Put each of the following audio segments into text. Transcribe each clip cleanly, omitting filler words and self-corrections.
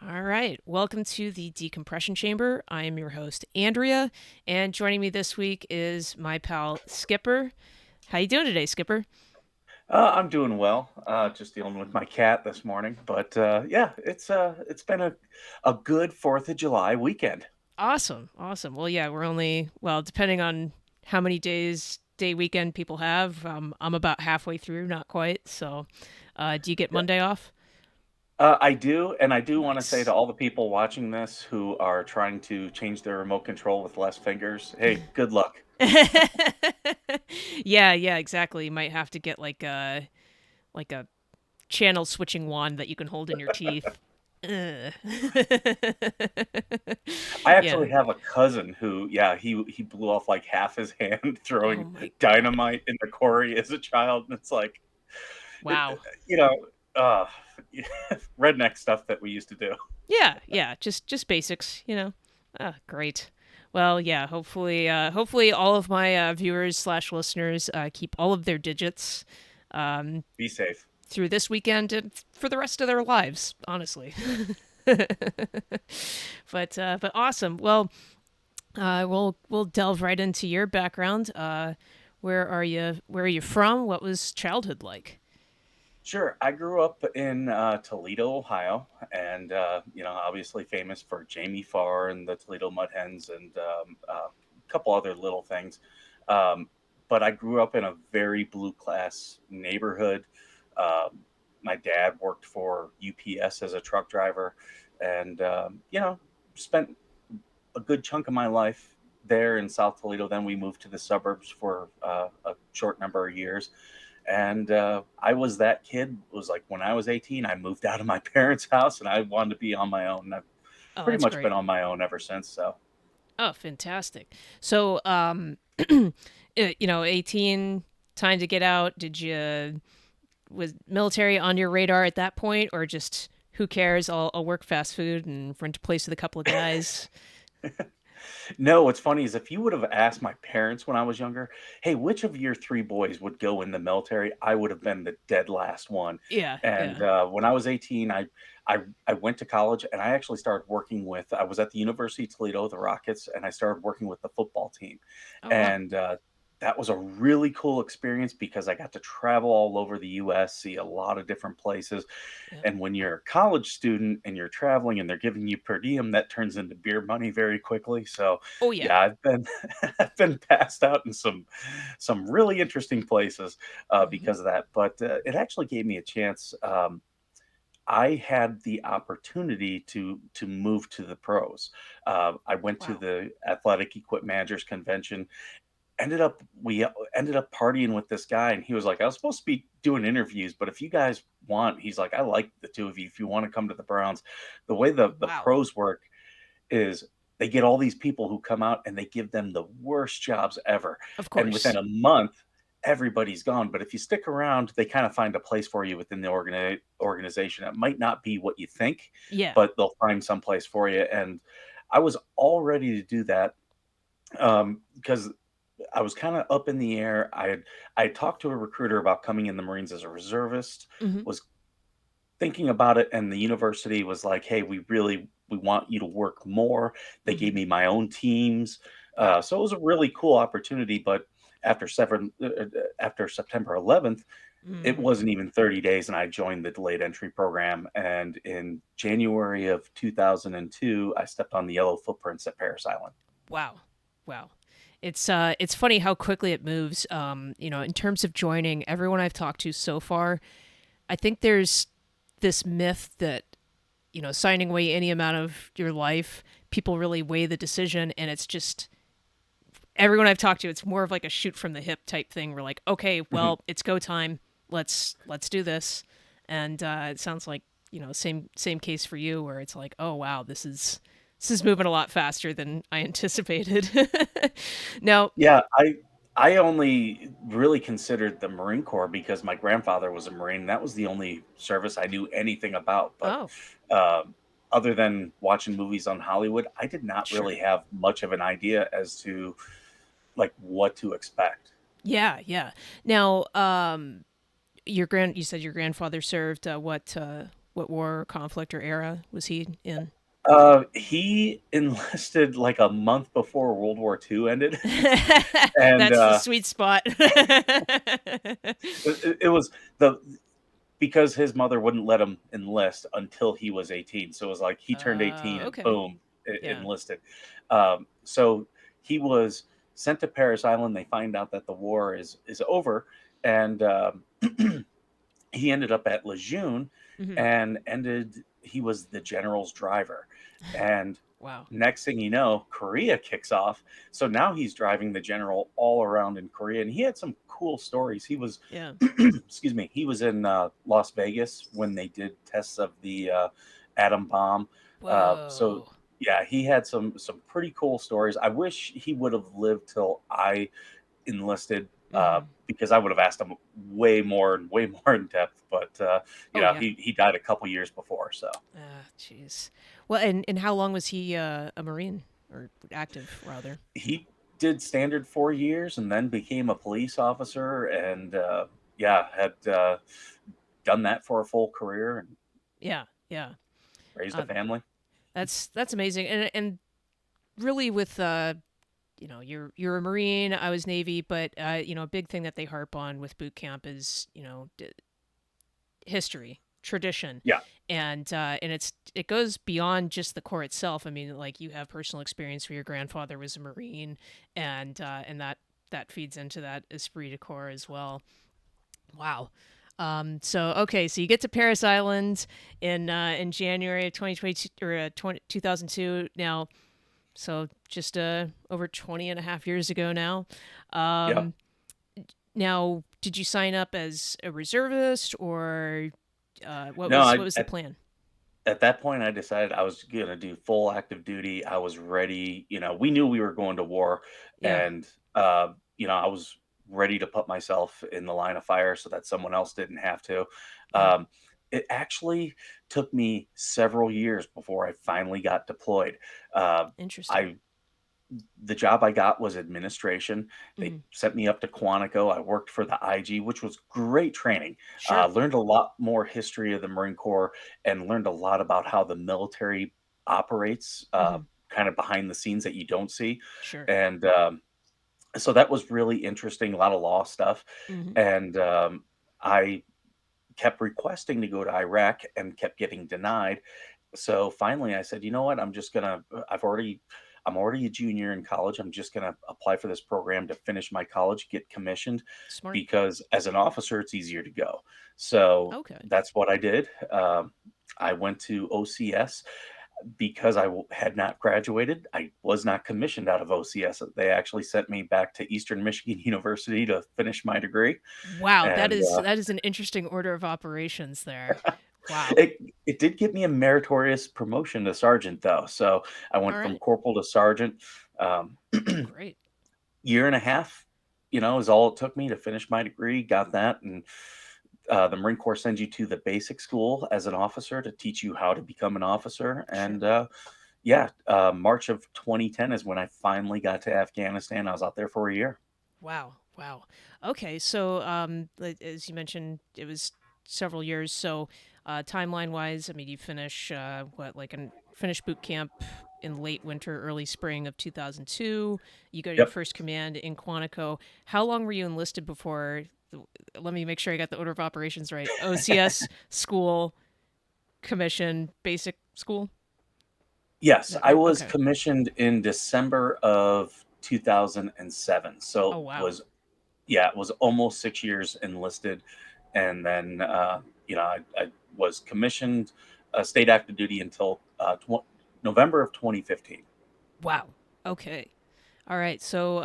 All right. Welcome to the Decompression Chamber. I am your host, Andrea, and joining me this week is my pal Skipper. How you doing today, Skipper? I'm doing well. Just dealing with my cat this morning, but yeah, it's been a good Fourth of July weekend. Awesome. Awesome. Well, yeah, we're only, well, depending on how many day weekend people have, I'm about halfway through, not quite. So, do you get Yeah. Monday off? I do, and I do want to say to Nice. all the people watching this who are trying to change their remote control with less fingers, hey, good luck. Yeah, exactly. You might have to get like a channel switching wand that you can hold in your teeth. Ugh. I Yeah. actually have a cousin who, yeah, he blew off like half his hand Oh throwing my god. dynamite in the quarry as a child, and it's like, it, Wow. you know, uh, redneck stuff that we used to do. Yeah. Just basics. Ah, great. Well, yeah. Hopefully, all of my viewers slash listeners keep all of their digits um, Be safe. through this weekend and for the rest of their lives. Honestly. But awesome. Well, we'll delve right into your background. Where are you from? What was childhood like? Sure. I grew up in Toledo, Ohio, and obviously famous for Jamie Farr and the Toledo Mud Hens and a couple other little things. Um, but I grew up in a very blue class neighborhood. Um, my dad worked for UPS as a truck driver, and spent a good chunk of my life there in South Toledo. Then we moved to the suburbs for a short number of years, and I was that kid. It was like when I was 18, I moved out of my parents' house and I wanted to be on my own. And I've Oh, pretty that's much been great. on my own ever since. So, Oh, fantastic. So, 18, time to get out. Was military on your radar at that point, or just who cares? I'll work fast food and rent a place with a couple of guys. no, what's funny is if you would have asked my parents when I was younger, hey, which of your three boys would go in the military? I would have been the dead last one. And Yeah. when I was 18, I went to college and I actually started working with, I was at the University of Toledo, the Rockets, and I started working with the football team. Oh wow. And that was a really cool experience because I got to travel all over the US, see a lot of different places. Yeah. And when you're a college student and you're traveling and they're giving you per diem, that turns into beer money very quickly. So Oh yeah. yeah, I've been I've been passed out in some really interesting places Hmm. because of that. But it actually gave me a chance. I had the opportunity to move to the pros. I went to Wow. the Athletic Equip Managers Convention. We ended up partying with this guy, and he was like, "I was supposed to be doing interviews, but if you guys want," he's like, "I like the two of you. If you want to come to the Browns, the way the Wow. pros work is they get all these people who come out and they give them the worst jobs ever. Of And within course. a month, everybody's gone. But if you stick around, they kind of find a place for you within the organization. It might not be what you think, Yeah. but they'll find some place for you. And I was all ready to do that because I was kind of up in the air. I had talked to a recruiter about coming in the Marines as a reservist, Hmm. was thinking about it, and the university was like, "Hey, we want you to work more." They gave Hmm. me my own teams, Wow. so it was a really cool opportunity. But after September 11th, it Mm. wasn't even 30 days, and I joined the delayed entry program. And in January of 2002, I stepped on the yellow footprints at Paris Island. Wow. Wow. It's funny how quickly it moves. In terms of joining, everyone I've talked to so far, I think there's this myth that, signing away any amount of your life, people really weigh the decision and it's just everyone I've talked to, it's more of like a shoot from the hip type thing. We're like, okay, Mhm. well, it's go time. Let's do this. And it sounds like, same case for you where it's like, oh wow, this is moving a lot faster than I anticipated. Now, Yeah, I only really considered the Marine Corps because my grandfather was a Marine. That was the only service I knew anything about. But oh, um, other than watching movies on Hollywood, I did not sure. really have much of an idea as to like what to expect. Yeah. Now, you said your grandfather served. What What war, or conflict, or era was he in? He enlisted like a month before World War II ended, and That's the sweet spot. it was the because his mother wouldn't let him enlist until he was 18. So it was like he turned 18 and Okay. boom, Yeah. enlisted. So he was sent to Paris Island. They find out that the war is over, and he ended up at Lejeune Hmm. and ended he was the general's driver. And Wow. next thing you know, Korea kicks off. So now he's driving the general all around in Korea. And he had some cool stories. He was Yeah. excuse me, he was in Las Vegas when they did tests of the atom bomb. So Whoa. yeah, he had some pretty cool stories. I wish he would have lived till I enlisted, Hmm. because I would have asked him way more in depth. But Oh yeah. he died a couple years before, so Ah, jeez. Well, and how long was he a Marine or active rather? he did standard 4 years and then became a police officer, and yeah, had done that for a full career and Yeah. Yeah. raised a Uh, family. that's amazing. And really with you're a Marine, I was Navy, but a big thing that they harp on with boot camp is history, tradition, Yeah, and it goes beyond just the Corps itself. I mean, like you have personal experience where your grandfather was a Marine, and that feeds into that esprit de corps as well. Wow. So okay, so you get to Paris Island in January of 2022 or 2002. Now, so just over 20 and a half years ago now. yeah. Um, Now, did you sign up as a reservist or No, what was the plan? at that point, I decided I was going to do full active duty. I was ready. We knew we were going to war, Yeah. and I was ready to put myself in the line of fire so that someone else didn't have to. Yeah. Um, it actually took me several years before I finally got deployed. Uh, Interesting. I the job I got was administration. They Hmm. sent me up to Quantico. I worked for the IG, which was great training. Sure. Learned a lot more history of the Marine Corps and learned a lot about how the military operates, Hmm. kind of behind the scenes that you don't see. Sure. And so that was really interesting, a lot of law stuff. Hmm. And I kept requesting to go to Iraq and kept getting denied. So finally I said, you know what? I'm already a junior in college. I'm just gonna apply for this program to finish my college, get commissioned, Smart. because as an officer, it's easier to go. So Okay. that's what I did. I went to OCS because had not graduated. I was not commissioned out of OCS. They actually sent me back to Eastern Michigan University to finish my degree, Wow, and that is an interesting order of operations there. Wow. it did get me a meritorious promotion to sergeant, though. So I All went from right. corporal to sergeant. Um, Great. Year and a half, is all it took me to finish my degree. Got that, and the Marine Corps sends you to the basic school as an officer to teach you how to become an officer. Sure. And yeah, March of 2010 is when I finally got to Afghanistan. I was out there for a year. Wow. Wow. Okay. So, as you mentioned, it was several years. So, timeline wise, I mean, you finish finish boot camp in late winter, early spring of 2002. You go to your Yep. first command in Quantico. How long were you enlisted before? Let me make sure I got the order of operations right. OCS school, commission, basic school. Is Yes, that I right? was Okay. commissioned in December of 2007. So Oh it wow. was yeah, it was almost 6 years enlisted, and then I was commissioned, stayed active duty until November of 2015. Wow. Okay. All right. So,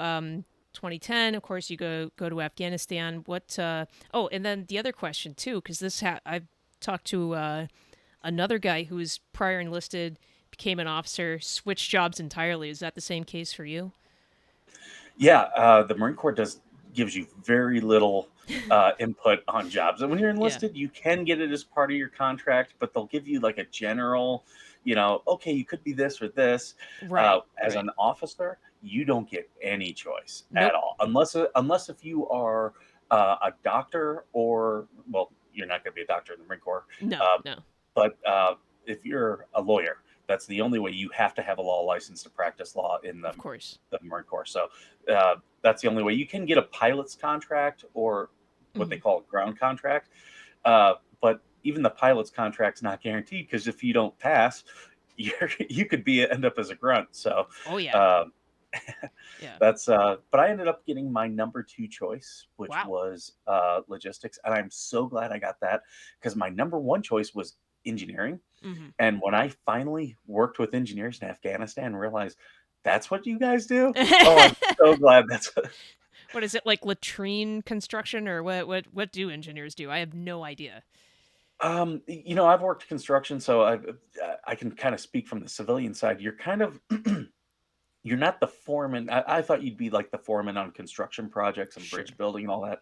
2010, of course, you go to Afghanistan. What? Oh, and then the other question too, because I've talked to another guy who was prior enlisted, became an officer, switched jobs entirely. Is that the same case for you? Yeah, the Marine Corps does gives you very little input on jobs, and when you're Yeah. enlisted, you can get it as part of your contract, but they'll give you like a general, okay, you could be this or this. Right. As Right. an officer, you don't get any choice at Nope. all, unless if you are a doctor, or well, you're not going to be a doctor in the Marine Corps. No. Uh, No. But if you're a lawyer, that's the only way. You have to have a law license to practice law in Of course. the Marine Corps. So that's the only way. You can get a pilot's contract or what they Hmm. call a ground contract. But even the pilot's contract's not guaranteed because if you don't pass, you could end up as a grunt. So Oh yeah. um, Yeah. that's but I ended up getting my number two choice, which Wow. was logistics, and I'm so glad I got that because my number one choice was engineering. Hmm. And when I finally worked with engineers in Afghanistan and realized that's what you guys do, oh, I'm so glad that's What is it, like latrine construction, or what do engineers do? I have no idea. I've worked construction, so I can kind of speak from the civilian side. You're kind of you're not the foreman. I thought you'd be like the foreman on construction projects and Sure. bridge building and all that.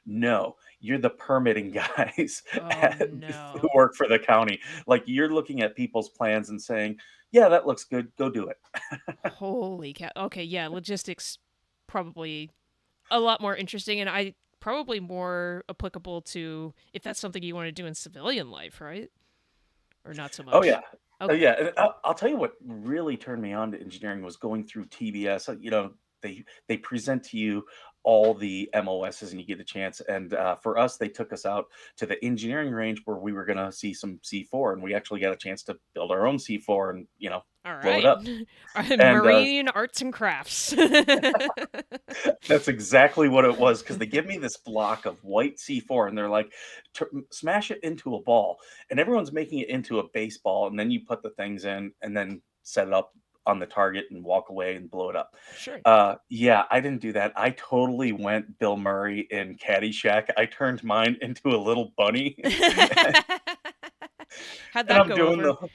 No, you're the permitting guys Oh no. who work for the county. Like you're looking at people's plans and saying, "Yeah, that looks good. Go do it." Holy cow. Okay, yeah, logistics probably a lot more interesting, and I probably more applicable to if that's something you want to do in civilian life, right? Or not so Oh yeah, much. Okay. yeah. And I'll tell you what really turned me on to engineering was going through TBS. They present to you all the MOSs and you get a chance. And for us, they took us out to the engineering range where we were going to see some C4, and we actually got a chance to build our own C4 and All blow it right. up. And Marine arts and crafts. that's exactly what it was because they give me this block of white C4 and they're like, smash it into a ball. And everyone's making it into a baseball. And then you put the things in and then set it up on the target and walk away and blow it up. Sure. Yeah, I didn't do that. I totally went Bill Murray in Caddyshack. I turned mine into a little bunny How'd and that I'm go doing over? the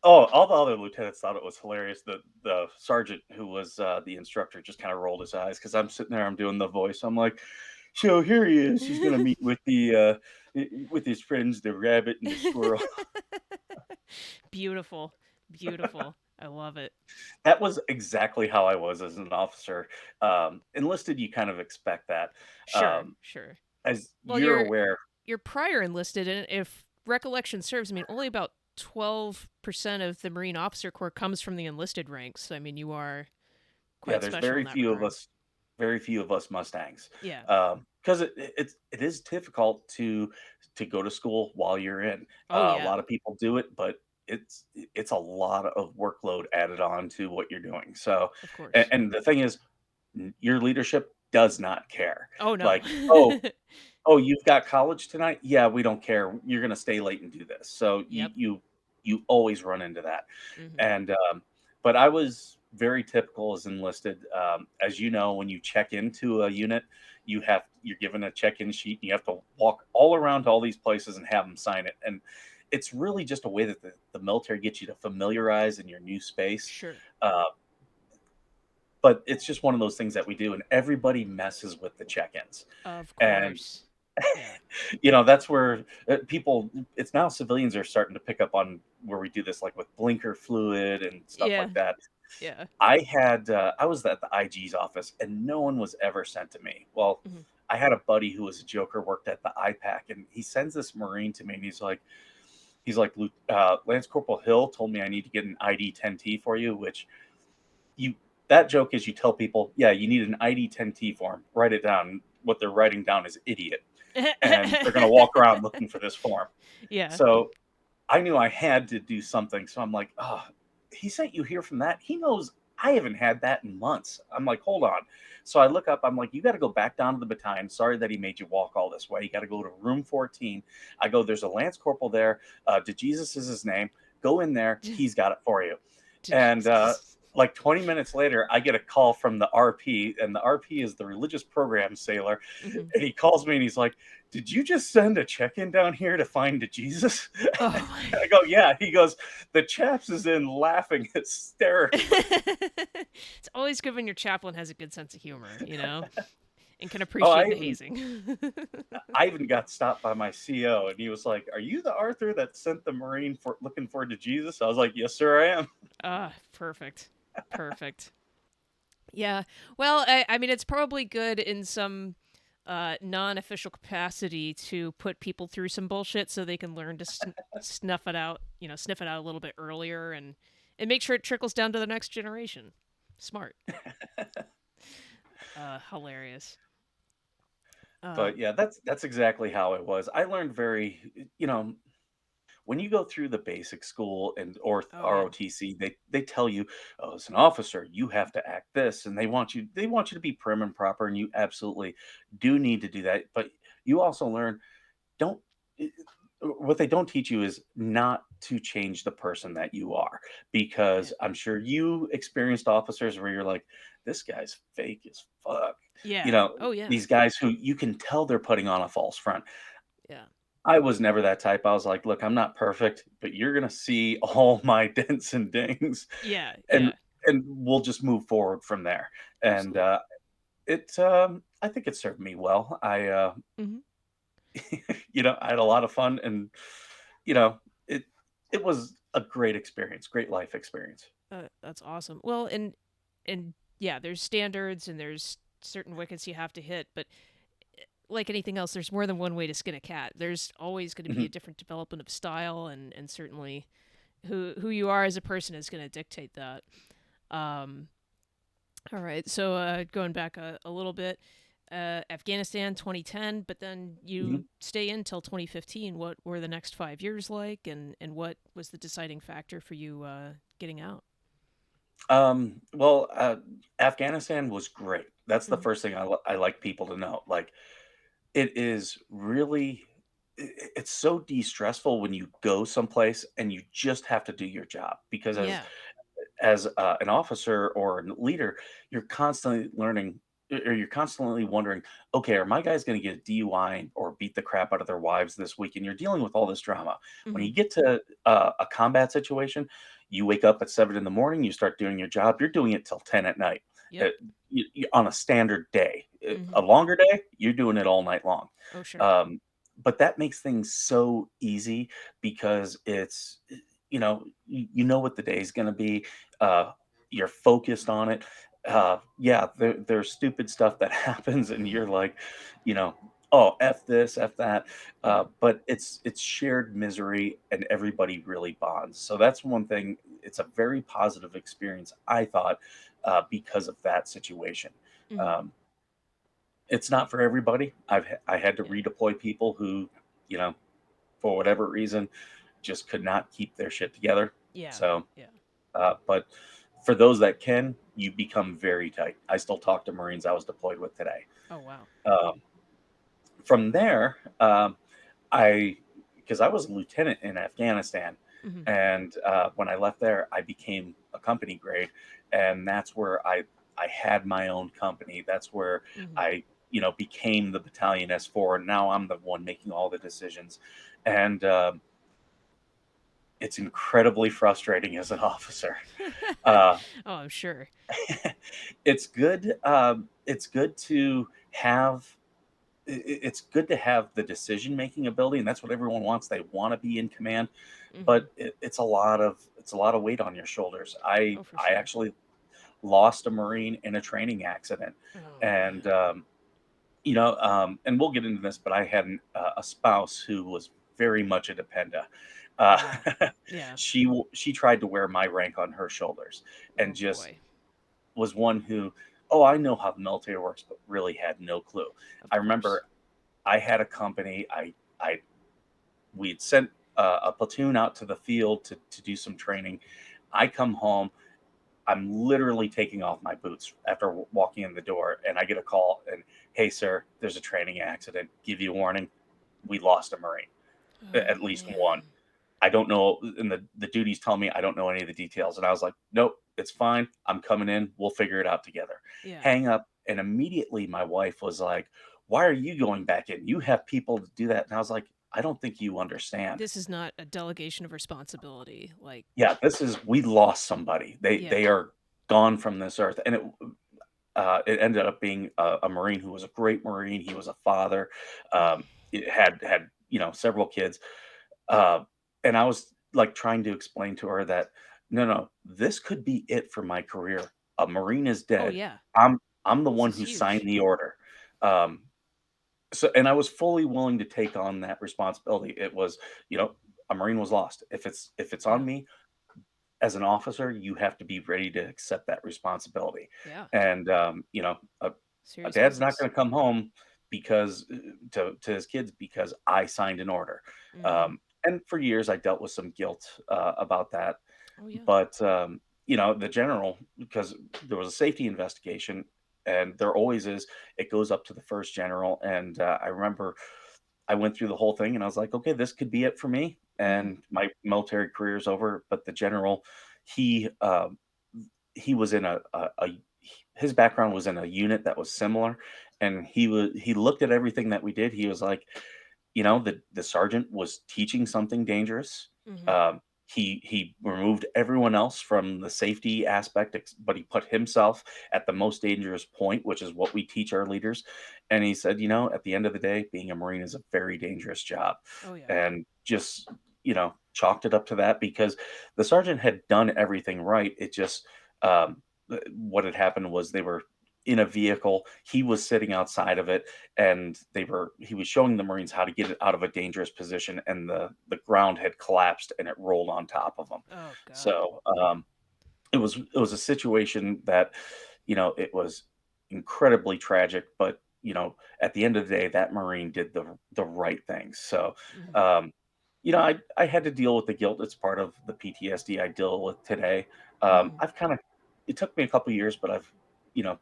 Oh, all the other lieutenants thought it was hilarious. The sergeant who was the instructor just kind of rolled his eyes because I'm sitting there, I'm doing the voice. I'm like, so here he is. He's gonna meet with the with his friends, the rabbit and the squirrel. Beautiful. Beautiful. I love it. That was exactly how I was as an officer. Enlisted, you kind of expect that. Sure, Um, sure. as Well, you're aware, you're prior enlisted, and if recollection serves, I mean, only about 12% of the Marine Officer Corps comes from the enlisted ranks. I mean, you are yeah, quite there's special in that regard. very few of us Mustangs, Yeah. because it is difficult to go to school while you're in. Oh, A yeah. lot of people do it, but it's a lot of workload added on to what you're doing. So, Of course. and the thing is, your leadership does not care. Oh, no. Like, oh, you've got college tonight? Yeah, we don't care. You're going to stay late and do this. So Yep. you always run into that. Hmm. And but I was very typical as enlisted. As you know, when you check into a unit, you're given a check-in sheet, and you have to walk all around to all these places and have them sign it. And it's really just a way that the military gets you to familiarize in your new space. Sure. Uh, but it's just one of those things that we do, and everybody messes with the check-ins. Of And course. Yeah. that's where people it's now civilians are starting to pick up on where we do this like with blinker fluid and stuff Yeah. like that. Yeah. I was at the IG's office and no one was ever sent to me. Well, Hmm. I had a buddy who was a joker, worked at the IPAC, and he sends this Marine to me and he's like, Lance Corporal Hill told me I need to get an ID 10T for you, which you that joke is you tell people, yeah, you need an ID 10T form, write it down. What they're writing down is idiot, and they're going to walk around looking for this form. Yeah. So I knew I had to do something. So I'm like, oh, he sent you here from that. He knows I haven't had that in months. I'm like, hold on. So I look up, I'm like, you got to go back down to the battalion. Sorry that he made you walk all this way. You got to go to room 14. I go, there's a Lance Corporal there. DeJesus is his name. Go in there. He's got it for you. And Jesus. like 20 minutes later, I get a call from the RP, and the RP is the religious program sailor. Hmm. And he calls me and he's like, did you just send a check-in down here to find Jesus? Oh my. I go, yeah. He goes, the chaps is in laughing hysterically. It's always good when your chaplain has a good sense of humor, and can Oh, appreciate the hazing. I even got stopped by my CO, and he was like, are you the Arthur that sent the Marine for looking forward to Jesus? I was like, yes, sir, I am. Ah, perfect. Perfect. Yeah. Well, I mean, it's probably good in some non-official capacity to put people through some bullshit so they can learn to snuff it out, sniff it out a little bit earlier and make sure it trickles down to the next generation. Smart. Hilarious. Uh, But yeah, that's exactly how it was. I learned when you go through the basic school and or oh yeah. ROTC, they tell you, oh, as an officer, you have to act this, and they want you to be prim and proper, and you absolutely do need to do that. But you also learn don't I what they don't teach you is not to change the person that you are, Yeah. because I'm sure you experienced officers where you're like, "This guy's fake as fuck." You Yeah. know, Oh yeah. these guys who you can tell they're putting on a false front. Yeah. I was never that type. I was like, "Look, I'm not perfect, but you're gonna see all my dents and dings, Yeah. and Yeah. we'll just move forward from there." And, Absolutely. I think it served me well. Hmm. I had a lot of fun, and you know, it it was a great experience, great life experience. That's awesome. Well, and yeah, there's standards and there's certain wickets you have to hit, but like anything else, there's more than one way to skin a cat. There's always going to be a Mhm, different development of style, and certainly who you are as a person is going to dictate that. Um, all right, so going back a little bit, Afghanistan 2010, but then mhm. you stay in till 2015. What were the next 5 years like, and what was the deciding factor for you getting out? Well, Afghanistan was great. That's the Hmm. first thing I like people to know. Like, it is really it's so de-stressful when you go someplace and you just have to do your job, because Yeah. an officer or a leader, you're constantly learning, or you're constantly wondering, okay, are my guys going to get a DUI or beat the crap out of their wives this week? And you're dealing with all this drama. When Hmm. you get to a combat situation, you wake up at 7 in the morning, you start doing your job, you're doing it till 10 at night. Yep. On a standard day. A Hmm. longer day, you're doing it all night long. Oh sure. Um, but that makes things so easy, because you know what the day is going to be. uh, you're focused on it. Yeah, there's stupid stuff that happens, and you're like, you know, oh, f this, f that. Yeah. But it's shared misery, and everybody really bonds. So that's one thing. It's a very positive experience, I thought, because of that situation. Hmm. Um, it's not for everybody. I had to Yeah. redeploy people who, you know, for whatever reason, just could not keep their shit together. Yeah. So Yeah. but for those that can, you become very tight. I still talk to Marines I was deployed with today. Oh wow. Um, from there, I because I was a lieutenant in Afghanistan, Hmm. and when I left there, I became a company grade, and that's where I had my own company. That's where Hmm. I became the battalion S4, and now I'm the one making all the decisions, and it's incredibly frustrating as an officer. Uh, Oh, I'm sure. it's good. It's good to have. It's good to have the decision making ability, and that's what everyone wants. They want to be in command, Hmm. but it's a lot of weight on your shoulders. I Oh, for I sure. actually lost a Marine in a training accident, Oh and man. and we'll get into this, but I had a spouse who was very much a dependa. Uh, Wow. Yeah. she tried to wear my rank on her shoulders, and Oh just boy. was one who, oh, I know how the military works, but really had no clue. Of I course. remember I had a company. I we'd sent a platoon out to the field to do some training. I come home. I'm literally taking off my boots after walking in the door, and I get a call. And hey, sir, there's a training accident. Give you a warning. We lost a Marine, Oh at least one. man. I don't know, and the duties tell me I don't know any of the details. And I was like, nope, it's fine. I'm coming in. We'll figure it out together. Yeah. Hang up. And immediately my wife was like, why are you going back in? You have people to do that. And I was like, I don't think you understand. This is not a delegation of responsibility. Like, Yeah, we lost somebody. They yeah. are gone from this earth. And it ended up being a Marine who was a great Marine. He was a father. It had several kids. Uh, and I was like trying to explain to her that no, no, this could be it for my career. A Marine is Oh dead. yeah. I'm the This one is who signed huge. the order. Um, So, and I was fully willing to take on that responsibility. It was, you know, a Marine was lost. If it's on Yeah. me as an officer, you have to be ready to accept that responsibility. Yeah. And a Serious dad's not business. going to come home because to his kids because I signed an order. Hmm. And for years, I dealt with some guilt about that. Oh yeah. But the general, because there was a safety investigation, and there always is, it goes up to the first general. And I remember I went through the whole thing, and I was like, okay, this could be it for me. Hmm. And my military career is over. But the general, he he was in a his background was in a unit that was similar, and he looked at everything that we did. He was like, the sergeant was teaching something dangerous. Hmm. He removed everyone else from the safety aspect, but he put himself at the most dangerous point, which is what we teach our leaders. And he said, at the end of the day, being a Marine is a very dangerous job, Oh yeah. and just chalked it up to that because the sergeant had done everything right. It just what had happened was they were in a vehicle. He was sitting outside of it, and he was showing the Marines how to get it out of a dangerous position, and the ground had collapsed and it rolled on top of them. Oh God. So it was a situation that it was incredibly tragic, but at the end of the day, that Marine did the right things. So Hmm. um I had to deal with the guilt. It's part of the PTSD I deal with today. Hmm. I've kind of It took me a couple years, but I've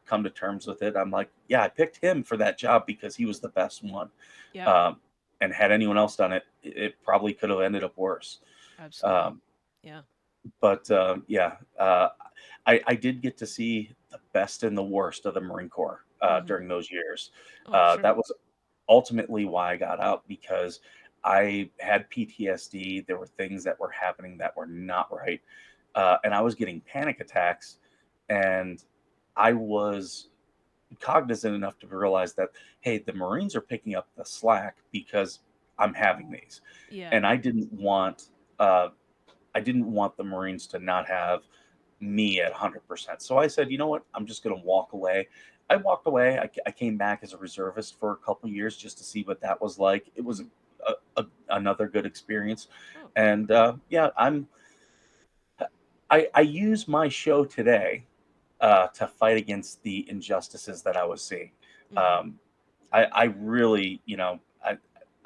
come to terms with it. I'm like, yeah, I picked him for that job because he was the best one. Yeah. um, and had anyone else done it, it probably could have ended up worse. Absolutely. um, Yeah. but yeah, I did get to see the best and the worst of the Marine Corps Hmm. during those years. Oh, I'm sure. That was ultimately why I got out, because I had PTSD. There were things that were happening that were not right, and I was getting panic attacks, and I was cognizant enough to realize that, hey, the Marines are picking up the slack because I'm having these, Yeah. and uh, I didn't want the Marines to not have me at 100%. So I said, you know what? I'm just going to walk away. I walked away. I came back as a reservist for a couple years just to see what that was like. It was another good experience. Oh, good. And yeah, I use my show today to fight against the injustices that I was seeing. Hmm. Um, I really,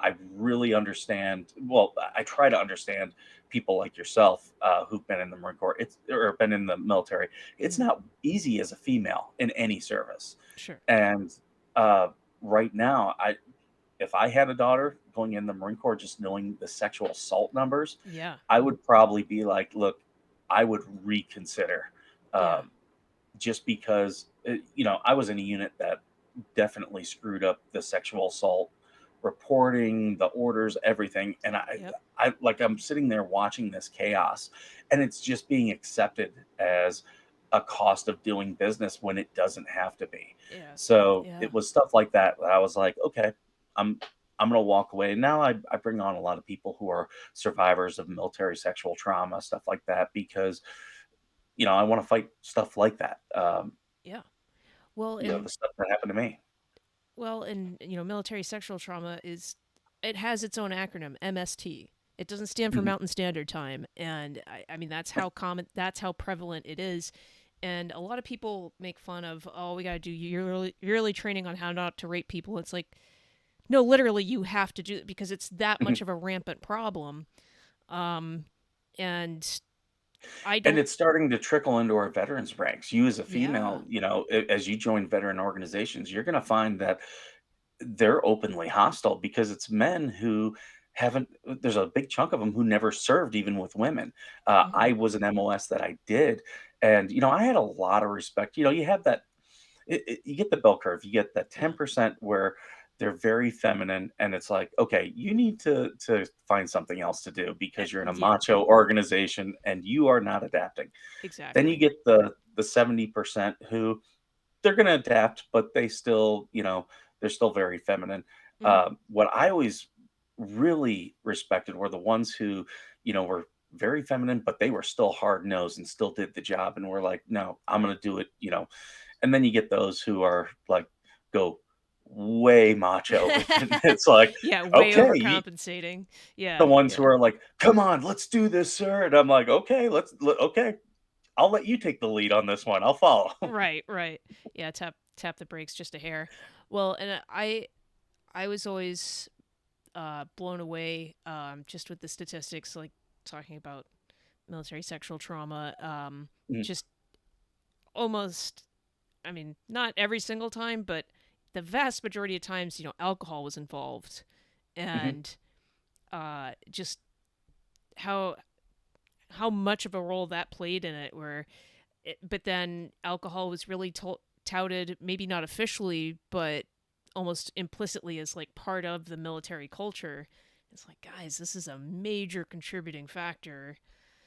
I really understand. Well, I try to understand people like yourself who've been in the Marine Corps. Or been in the military. It's Hmm. not easy as a female in any service. Sure. And uh, right now, if I had a daughter going in the Marine Corps, just knowing the sexual assault numbers, Yeah. I would probably be like, look, I would reconsider. Yeah. Um, just because I was in a unit that definitely screwed up the sexual assault reporting, the orders, everything. And Yep. I'm sitting there watching this chaos, and it's just being accepted as a cost of doing business when it doesn't have to be. Yeah. So Yeah. it was stuff like that that I was like, okay, i'm I'm gonna walk away. Now I bring on a lot of people who are survivors of military sexual trauma, stuff like that, because I want to fight stuff like that. Yeah. Well, The and stuff that happened to me. military sexual trauma is it has its own acronym, MST. It doesn't stand for Mhm. Mountain Standard Time, and I mean that's how common, that's how prevalent it is. And a lot of people make fun of, oh, we got to do yearly training on how not to rape people. It's like, no, literally, you have to do it because it's that Mhm. much of a rampant problem. Um, and I And don't. it's starting to trickle into our veterans ranks. You as a Yeah. female, as you join veteran organizations, you're going to find that they're openly hostile because it's men who haven't. There's a big chunk of them who never served, even with women. Hmm. I was an MOS that I did, and I had a lot of respect. You have that. You get the bell curve. You get that Yeah. 10% where they're very feminine, and it's like, okay, you need to find something else to do because you're in a Yeah. macho organization and you are not adapting. Then you Exactly. get the 70% who they're going to adapt, but they're still very feminine. Hmm. What I always really respected were the ones who were very feminine, but they were still hard nosed and still did the job, and were like, no, I'm going Right. to do it. And then you get those who are like, go way macho. And it's like, Yeah, way okay, overcompensating. the Yeah, ones who yeah. are like, "Come on, let's do this, sir." And I'm like, "Okay, okay, I'll let you take the lead on this one. I'll follow." Right, right. Yeah, tap the brakes just a hair. Well, and I was always blown away just with the statistics, like talking about military sexual trauma. Mhm, Just almost, I mean, not every single time, but the vast majority of times, alcohol was involved, mhm. and just how much of a role that played in it. But then alcohol was really touted, maybe not officially, but almost implicitly as like part of the military culture. It's like, guys, this is a major contributing factor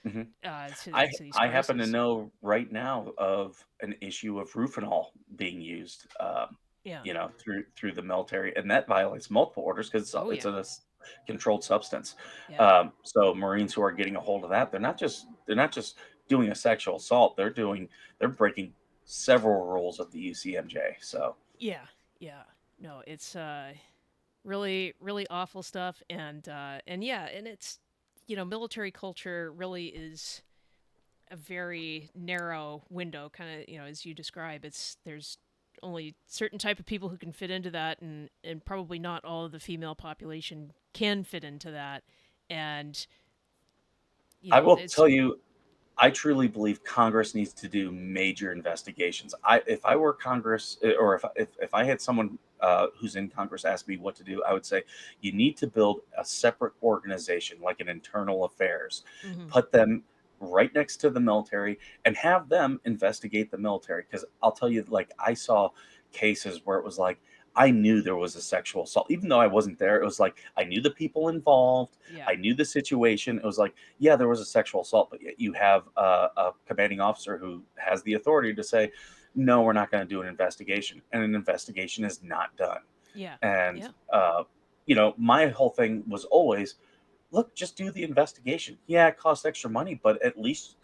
Mhm. to I these I happen to crises. know right now of an issue of Rufinol being used, Yeah. through the military, and that violates multiple orders because Oh it's yeah. a controlled substance. Yeah. So Marines who are getting a hold of that, they're not just doing a sexual assault. They're breaking several rules of the UCMJ. So Yeah. Yeah. No, it's really really awful stuff, and yeah, and it's military culture really is a very narrow window, kind of, as you describe. There's only certain type of people who can fit into that, and probably not all of the female population can fit into that. And I will it's tell you, I truly believe Congress needs to do major investigations. If I were Congress, or if I had someone who's in Congress ask me what to do, I would say you need to build a separate organization, like an internal affairs, hmm put them right next to the military, and have them investigate the military. Because I'll tell you, like I saw cases where it was like I knew there was a sexual assault, even though I wasn't there. It was like I knew the people involved, yeah, I knew the situation. It was like, yeah, there was a sexual assault, but yet you have a commanding officer who has the authority to say, no, we're not going to do an investigation, and an investigation is not done. yeah, And yeah, my whole thing was always, look, just do the investigation. Yeah, it costs extra money, but at least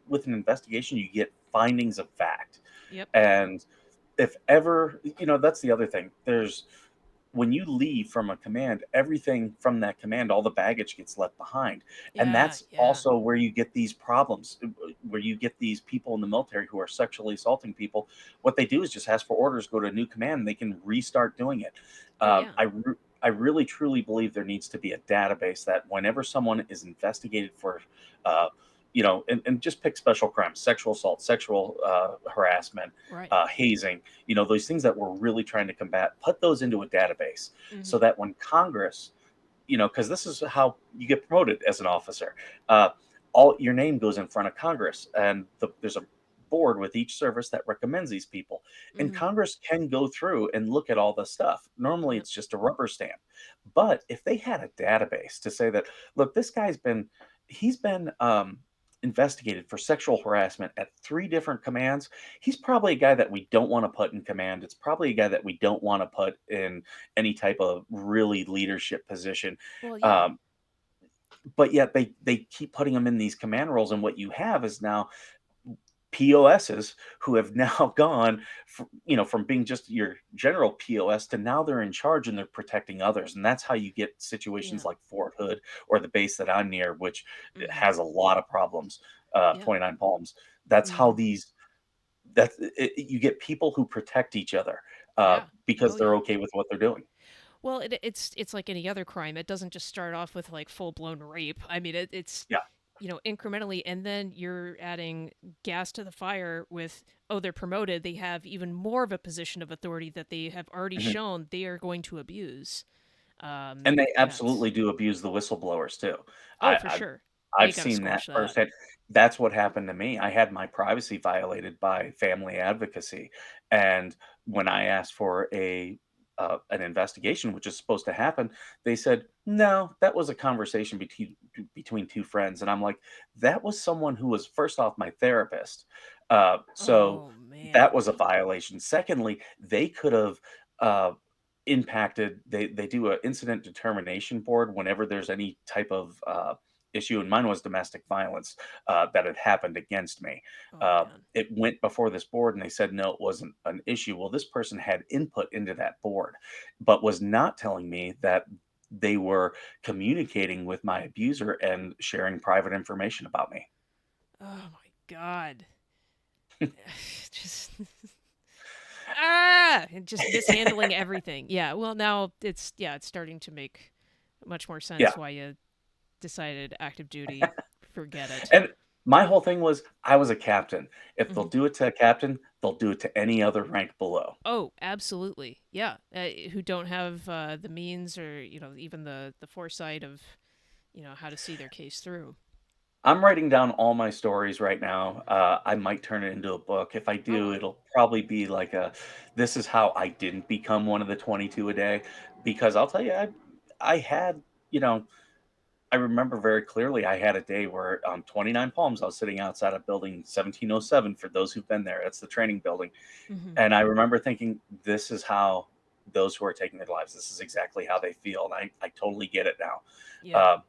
with an investigation, you get findings of fact. yep, And if ever, that's the other thing. There's when you leave from a command, everything from that command, all the baggage gets left behind. And yeah, that's yeah, also where you get these problems, where you get these people in the military who are sexually assaulting people. What they do is just ask for orders, go to a new command, and they can restart doing it. oh yeah, I really truly believe there needs to be a database that whenever someone is investigated for, uh, and just pick special crimes, sexual assault, sexual harassment, right, hazing, those things that we're really trying to combat, put those into a database hmm so that when Congress, because this is how you get promoted as an officer, uh, all your name goes in front of Congress, and there's a board with each service that recommends these people, and hmm Congress can go through and look at all this stuff. Normally, yep, it's just a rubber stamp, but if they had a database to say that, look, this guy's been, he's been investigated for sexual harassment at 3 different commands. He's probably a guy that we don't want to put in command. It's probably a guy that we don't want to put in any type of really leadership position. well, yeah, Um, but yet they keep putting them in these command roles, and what you have is now POSs who have now gone, from being just your general POS to now they're in charge and they're protecting others, and that's how you get situations yeah, like Fort Hood or the base that I'm near, which hmm has a lot of problems. yeah, 29 Palms. That's how hmm these you get people who protect each other yeah, because oh they're yeah. okay with what they're doing. Well, it's like any other crime. It doesn't just start off with like full blown rape. I mean, it's Yeah. incrementally, and then you're adding gas to the fire with, oh, they're promoted. They have even more of a position of authority that they have already Mhm. shown they are going to abuse. And they Yeah, it's absolutely do abuse the whistleblowers too. oh for I've sure. They I've gotta seen squash that that. firsthand. That's what happened to me. I had my privacy violated by family advocacy, and when I asked for an investigation, which is supposed to happen, they said, "No, that was a conversation between 2 friends." And I'm like, "That was someone who was, first off, my therapist." So Oh that man. was a violation. Secondly, they could have, uh, impacted, they do a incident determination board whenever there's any type of, issue, and mine was domestic violence that had happened against me. Oh man. It went before this board, and they said no, it wasn't an issue. Well, this person had input into that board, but was not telling me that they were communicating with my abuser and sharing private information about me. Oh my god. Just and just mishandling everything. Yeah. Well, now it's starting to make much more Yeah. sense why you decided active duty. Forget it. And my whole thing was I was a captain. If they'll Hmm. do it to a captain, they'll do it to any other rank below. Oh, absolutely. Yeah. Who don't have the means or even the foresight of how to see their case through. I'm writing down all my stories right now. I might turn it into a book. If I Oh do, wow. it'll probably be like a this is how I didn't become one of the 22 a day. Because I'll tell you, I had, you know, I remember very clearly I had a day where on 29 Palms, I was sitting outside of building 1707 for those who've been there. It's the training building. Hmm. And I remember thinking, this is how those who are taking their lives, this is exactly how they feel. And I totally get it now. Yeah. Uh,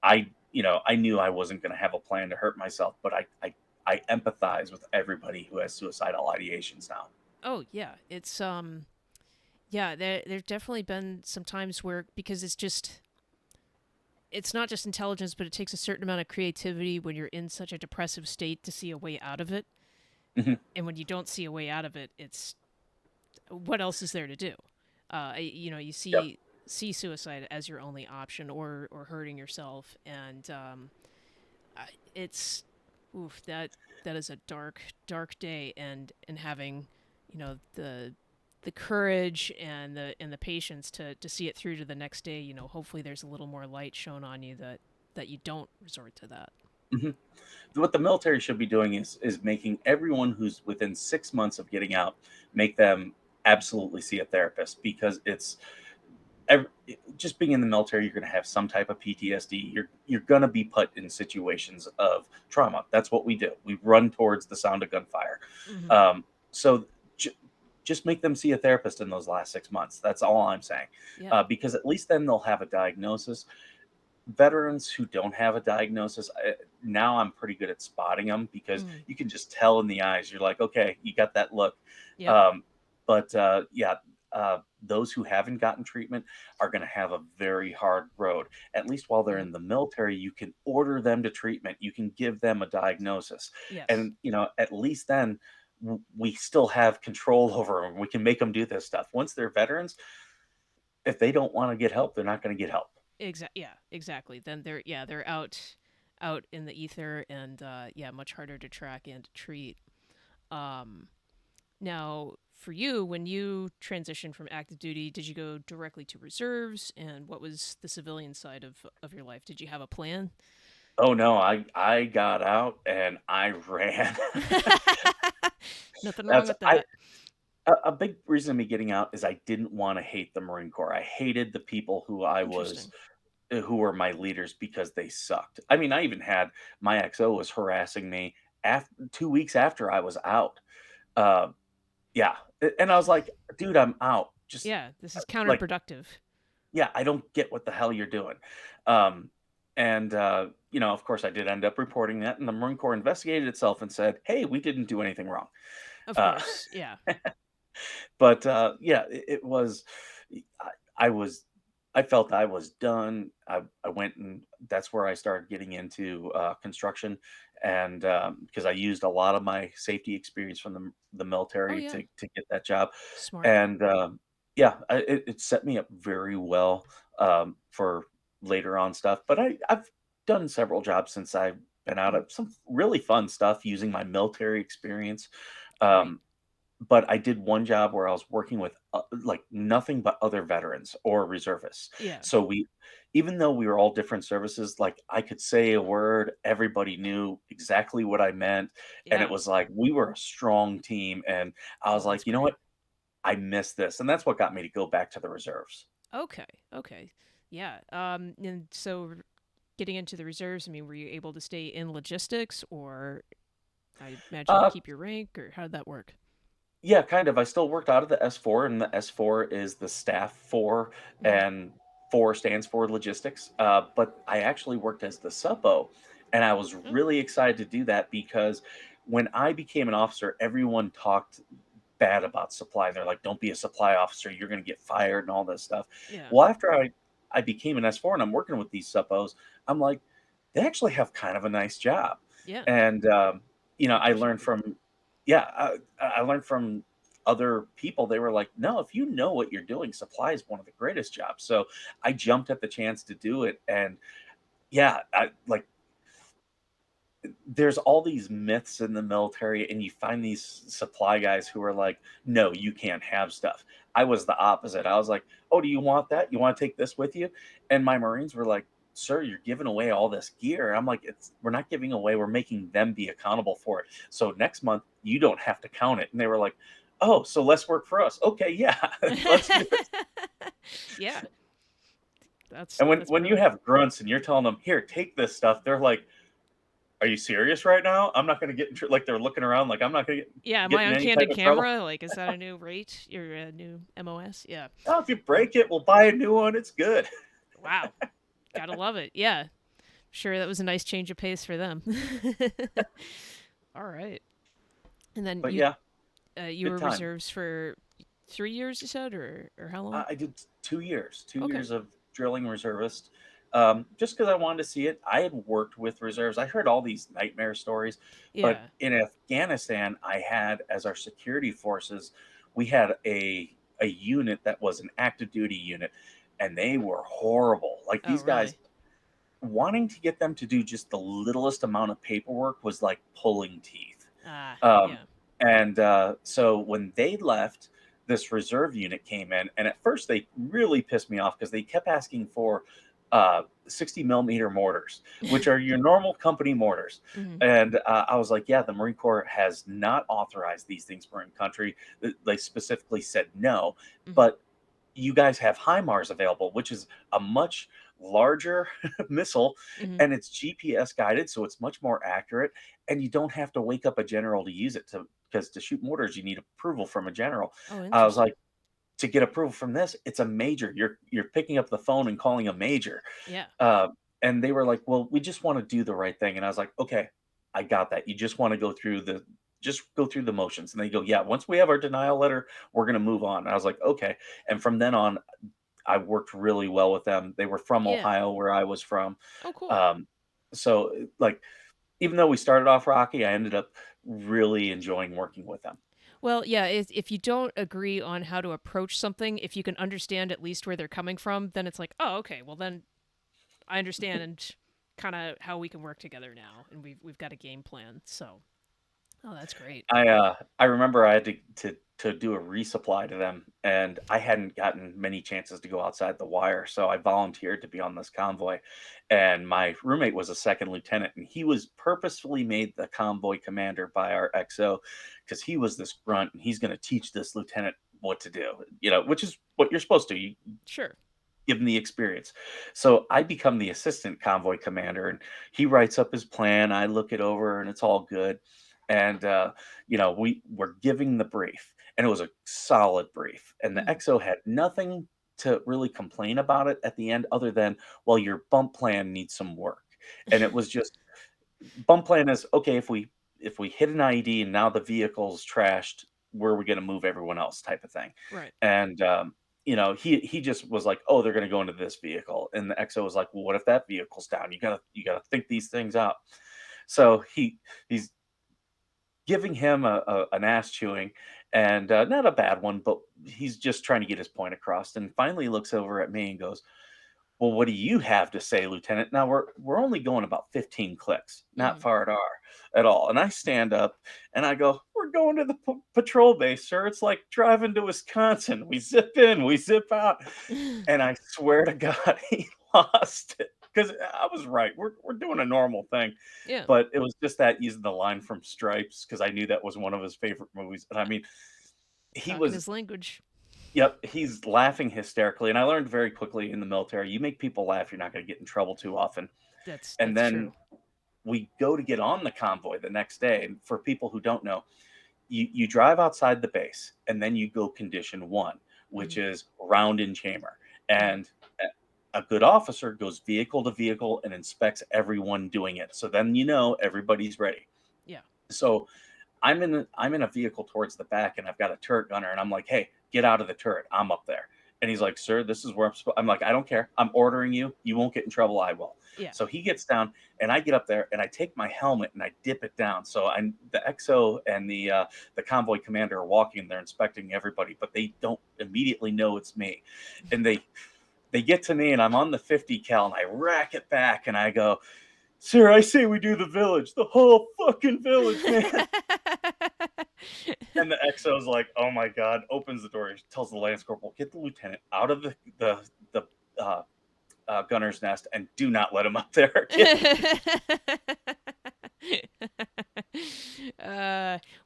I knew I wasn't going to have a plan to hurt myself, but I empathize with everybody who has suicidal ideations now. Oh yeah. Yeah, there's definitely been some times where because it's not just intelligence, but it takes a certain amount of creativity when you're in such a depressive state to see a way out of it. Mhm. And when you don't see a way out of it, it's what else is there to do? You Yep. see suicide as your only option, or hurting yourself, and it's oof that is a dark day, and having the courage and the patience to see it through to the next day. Hopefully there's a little more light shown on you that you don't resort to that. Mhm. What the military should be doing is making everyone who's within 6 months of getting out make them absolutely see a therapist because ev just being in the military, you're gonna have some type of PTSD. You're gonna be put in situations of trauma. That's what we do. We run towards the sound of gunfire. Hmm. So ju just make them see a therapist in those last 6 months. That's all I'm saying, Yeah. because at least then they'll have a diagnosis. Veterans who don't have a diagnosis, now I'm pretty good at spotting them because Mm. you can just tell in the eyes. You're like, okay, you got that look. Yep. Um, but yeah, those who haven't gotten treatment are going to have a very hard road. At least while they're Yep. in the military, you can order them to treatment. You can give them a diagnosis, Yes. and at least then we still have control over them. We can make them do this stuff. Once they're veterans, if they don't want to get help, they're not going to get help. Yeah, exactly. Then they're out in the ether, and yeah, much harder to track and to treat. Um, Now, for you, when you transitioned from active duty, did you go directly to reserves? And what was the civilian side of your life? Did you have a plan? Oh, no, I got out and I ran. Nothing wrong That's with I that. a big reason of me getting out is I didn't wanna hate the Marine Corps. I hated the people Interesting. who were my leaders because they sucked. I mean, I even had my XO was harassing me 2 weeks after I was out. Uh, yeah, and I was like, "Dude, I'm out. Just, Yeah, this is like, counterproductive. yeah, I don't get what the hell you're doing." Um, and, of course, I did end up reporting that, and the Marine Corps investigated itself and said, "Hey, we didn't do anything wrong." Of Uh, course, yeah. but, yeah, it was I I was I felt I was done. I went and that's where I started getting into, construction, and, because I used a lot of my safety experience from the Oh military yeah, to get that job, smart. and, yeah, it set me up very well, for later on stuff, but I've done several jobs since I've been out Mm, of some really fun stuff using my military experience, great. um, but I did one job where I was working with, like, nothing but other veterans or reservists. Yeah, So even though we were all different services, like, I could say a word, everybody knew exactly what I meant, and it yeah. was like we were a strong team, and I was Oh, that's like, "You know great. what? I miss this," and that's what got me to go back to the reserves. Okay, okay. Yeah. And so getting into the reserves, I mean, were you able to stay in logistics, or I imagine Uh, keep your rank, or how did that work? yeah, kind of. I still worked out of the S4, and the S4 is the staff 4, Hmm. and 4 stands for logistics, but I actually worked as the suppo, and I was Oh, really excited to do that because when I became an officer, everyone talked bad about supply. They're like, "Don't be a supply officer. You're going to get fired," and all this stuff. yeah, Well, after I became an S4 and I'm working with these suppos, I'm like, they actually have kind of a nice job, yeah, and I learned 100%. from yeah, I learned from other people. They were like, "No, if you know what you're doing, supply is one of the greatest jobs." So I jumped at the chance to do it, and yeah, I like there's all these myths in the military, and you find these supply guys who are like, "No, you can't have stuff." I was the opposite. I was like, "Oh, do you want that? You want to take this with you?" And my Marines were like, "Sir, you're giving away all this gear." I'm like, "It's we're not giving away. We're making them be accountable for it. So next month you don't have to count it." And they were like, "Oh, so less work for us." Okay, yeah, let's do it. Yeah, that's And when that's when you brilliant. have grunts and you're telling them, "Here, take this stuff," they're like, "Are you serious right now? I'm not gonna get in like, they're looking around like, "I'm not gonna Yeah, am get I in on any type candid of trouble." camera? Like, is that a new rate? Your new MOS? Yeah. "Oh, if you Oh, break it, we'll buy a new one, it's good." wow. Gotta love it. Yeah. Sure, that was a nice change of pace for them. All right. And then But yeah, you good were time. reserves for 3 years, you said, or how long? I did 2 years, 2 Okay. years of drilling reservist, just because I wanted to see it. I had worked with reserves. I heard all these nightmare stories, but Yeah. in Afghanistan, I had as our security forces, we had a unit that was an active duty unit, and they were horrible. Like, Oh, these guys, really? wanting to get them to do just the littlest amount of paperwork was like pulling teeth. Ah, Um, yeah. and so when they left, this reserve unit came in, and at first they really pissed me off because they kept asking for 60 millimeter mortars, which are your normal company mortars. Hmm. And I was like, yeah, the Marine Corps has not authorized these things for in country. They specifically said no, Hmm. but you guys have HIMARS available, which is a much larger missile, Hmm. and it's GPS guided, so it's much more accurate. And you don't have to wake up a general to use it to because to shoot mortars, you need approval from a general. Oh, I was interesting. like, to get approval from this, it's a major. You're picking up the phone and calling a major. Yeah. Uh, and they were like, "Well, we just want to do the right thing." And I was like, "Okay, I got that. You just want to go through the motions." And they go, "Yeah, once we have our denial letter, we're going to move on." And I was like, "Okay." And from then on, I worked really well with them. They were from Yeah. Ohio, where I was from. Oh, cool. Um, so, like, even though we started off rocky, I ended up really enjoying working with them. Well, yeah, if you don't agree on how to approach something, if you can understand at least where they're coming from, then it's like, oh, okay, well then I understand and kind of how we can work together now, and we've got a game plan. So, oh, that's great. I remember I had to do a resupply to them, and I hadn't gotten many chances to go outside the wire, so I volunteered to be on this convoy. And my roommate was a second lieutenant, and he was purposefully made the convoy commander by our XO because he was this grunt, and he's going to teach this lieutenant what to do. Which is what you're supposed to. You Sure. give him the experience. So I become the assistant convoy commander, and he writes up his plan. I look it over, and it's all good. And we were giving the brief, and it was a solid brief. And the Hmm. XO had nothing to really complain about it at the end, other than, well, your bump plan needs some work. And it was just bump plan is okay if we hit an IED and now the vehicle's trashed, where are we going to move everyone else type of thing. Right. And he just was like, oh, they're going to go into this vehicle, and the XO was like, well, what if that vehicle's down? You gotta think these things out. So he's giving him an ass chewing, and not a bad one, but he's just trying to get his point across. And finally he looks over at me and goes, well, what do you have to say, Lieutenant? Now we're only going about 15 clicks, not Hmm. far at all. And I stand up and I go, "We're going to the patrol base, sir. It's like driving to Wisconsin. We zip in, we zip out." And I swear to God, he lost it because I was right. We're doing a normal thing, Yeah. but it was just that using the line from Stripes because I knew that was one of his favorite movies. And I mean, he Talking was his language. Yep, he's laughing hysterically, and I learned very quickly in the military, you make people laugh, you're not gonna get in trouble too often. And That's then true. we go to get on the convoy the next day, and for people who don't know, you drive outside the base, and then you go condition 1, which Hmm. is round in chamber, Hmm. and a good officer goes vehicle to vehicle and inspects everyone doing it. So then everybody's ready. Yeah. So I'm in a vehicle towards the back, and I've got a turret gunner, and I'm like, "Hey, get out of the turret. I'm up there." And he's like, "Sir, this is where I'm like, "I don't care. I'm ordering you. You won't get in trouble. I will." Yeah. So he gets down, and I get up there, and I take my helmet and I dip it down. So I'm the XO and the convoy commander are walking, and they're inspecting everybody, but they don't immediately know it's me. And they get to me, and I'm on the 50 cal, and I rack it back, and I go, "Sir, I say we do the village, the whole fucking village, man." And the XO's like, "Oh my god!" Opens the door, tells the lance corporal, "Get the lieutenant out of the uh, gunner's nest, and do not let him up there again."